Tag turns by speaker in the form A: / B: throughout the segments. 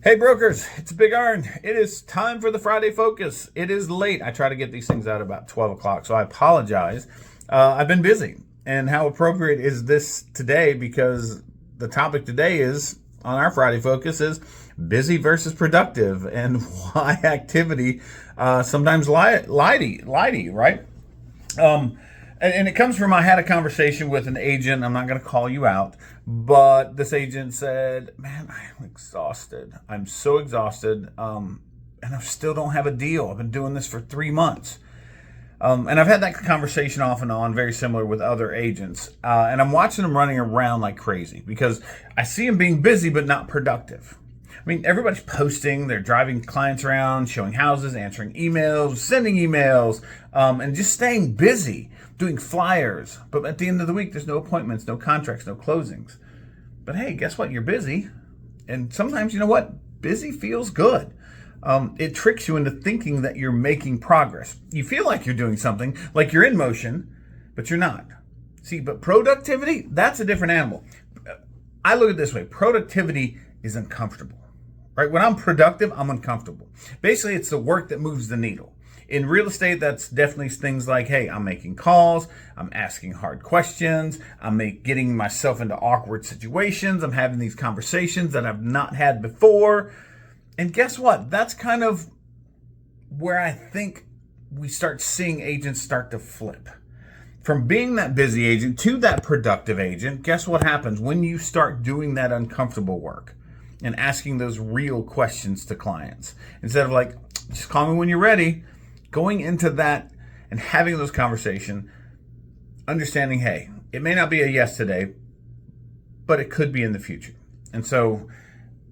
A: Hey brokers, it's Big Iron. It is time for the Friday Focus. It is late. I try to get these things out about 12 o'clock, so I apologize. I've been busy. And how appropriate is this today? Because the topic today is, on our Friday Focus, is busy versus productive and why activity sometimes lie to you, right? And it comes from, I had a conversation with an agent. I'm not going to call you out, but this agent said, man, I'm exhausted. I'm so exhausted. And I still don't have a deal. I've been doing this for 3 months. And I've had that conversation off and on, very similar with other agents. And I'm watching them running around like crazy because I see them being busy, but not productive. I mean, everybody's posting, they're driving clients around, showing houses, answering emails, sending emails, and just staying busy, doing flyers. But at the end of the week, there's no appointments, no contracts, no closings. But hey, guess what? You're busy. And sometimes, you know what? Busy feels good. It tricks you into thinking that you're making progress. You feel like you're doing something, like you're in motion, but you're not. See, but productivity, that's a different animal. I look at it this way. Productivity is uncomfortable. Right? When I'm productive, I'm uncomfortable. Basically, it's the work that moves the needle. In real estate, that's definitely things like, hey, I'm making calls, I'm asking hard questions, I'm getting myself into awkward situations, I'm having these conversations that I've not had before. And guess what? That's kind of where I think we start seeing agents start to flip. From being that busy agent to that productive agent, guess what happens when you start doing that uncomfortable work and asking those real questions to clients? Instead of like, just call me when you're ready, going into that and having those conversations, understanding, hey, it may not be a yes today, but it could be in the future. And so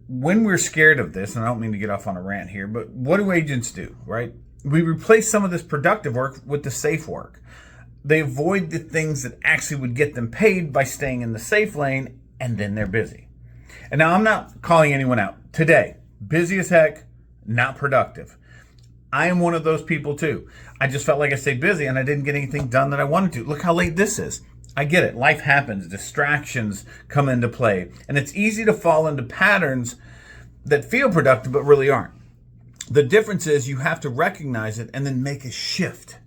A: when we're scared of this, and I don't mean to get off on a rant here, but what do agents do, right? We replace some of this productive work with the safe work. They avoid the things that actually would get them paid by staying in the safe lane, and then they're busy. And now I'm not calling anyone out. Today, busy as heck, not productive. I am one of those people too. I just felt like I stayed busy and I didn't get anything done that I wanted to. Look how late this is. I get it. Life happens. Distractions come into play. And it's easy to fall into patterns that feel productive but really aren't. The difference is you have to recognize it and then make a shift.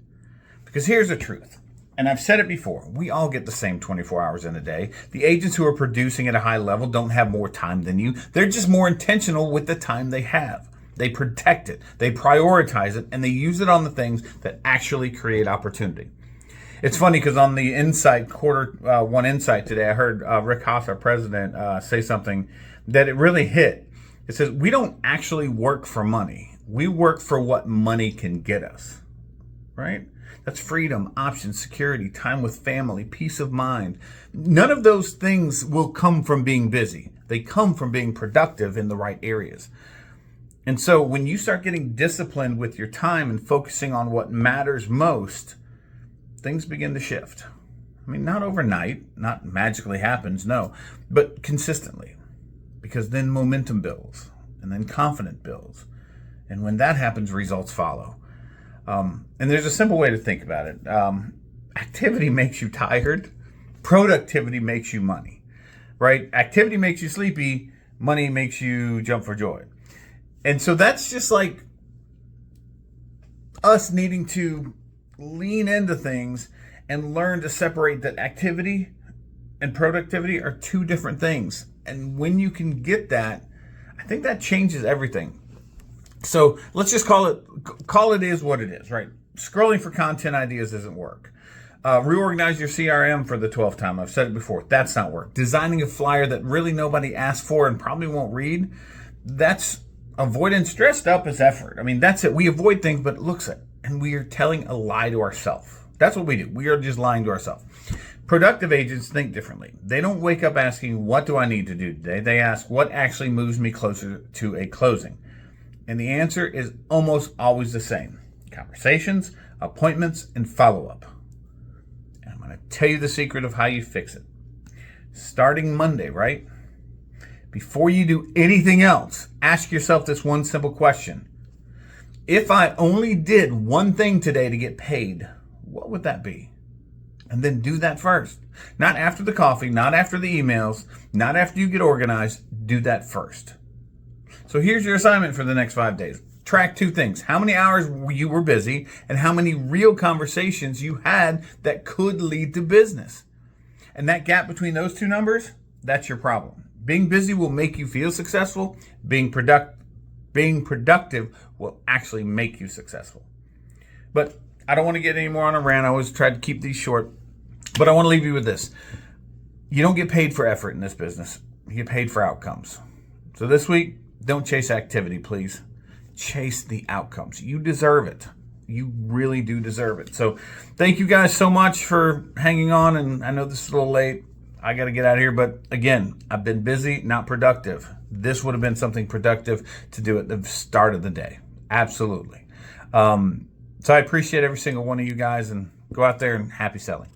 A: Because here's the truth. And I've said it before. We all get the same 24 hours in a day. The agents who are producing at a high level don't have more time than you. They're just more intentional with the time they have. They protect it. They prioritize it. And they use it on the things that actually create opportunity. It's funny because on the Insight quarter one Insight today, I heard Rick Haas, our president, say something that it really hit. It says, we don't actually work for money. We work for what money can get us, right? That's freedom, options, security, time with family, peace of mind. None of those things will come from being busy. They come from being productive in the right areas. And so when you start getting disciplined with your time and focusing on what matters most, things begin to shift. I mean, not overnight, not magically happens, no, but consistently. Because then momentum builds, and then confidence builds. And when that happens, results follow. And there's a simple way to think about it. Activity makes you tired. Productivity makes you money, right? Activity makes you sleepy. Money makes you jump for joy. And so that's just like us needing to lean into things and learn to separate that activity and productivity are two different things. And when you can get that, I think that changes everything. So let's just call it is what it is, right? Scrolling for content ideas doesn't work. Reorganize your CRM for the 12th time. I've said it before. That's not work. Designing a flyer that really nobody asked for and probably won't read. That's avoidance dressed up as effort. I mean, that's it. We avoid things, but it looks it. And we are telling a lie to ourselves. That's what we do. We are just lying to ourselves. Productive agents think differently. They don't wake up asking, what do I need to do today? They ask, what actually moves me closer to a closing? And the answer is almost always the same. Conversations, appointments, and follow-up. And I'm going to tell you the secret of how you fix it. Starting Monday, right? Before you do anything else, ask yourself this one simple question. If I only did one thing today to get paid, what would that be? And then do that first. Not after the coffee, not after the emails, not after you get organized. Do that first. So here's your assignment for the next 5 days. Track 2 things. How many hours you were busy and how many real conversations you had that could lead to business. And that gap between those 2 numbers, that's your problem. Being busy will make you feel successful. Being productive will actually make you successful. But I don't want to get any more on a rant. I always try to keep these short. But I want to leave you with this. You don't get paid for effort in this business. You get paid for outcomes. So this week, don't chase activity, please. Chase the outcomes. You deserve it. You really do deserve it. So thank you guys so much for hanging on. And I know this is a little late. I got to get out of here. But again, I've been busy, not productive. This would have been something productive to do at the start of the day. Absolutely. So I appreciate every single one of you guys, and go out there and happy selling.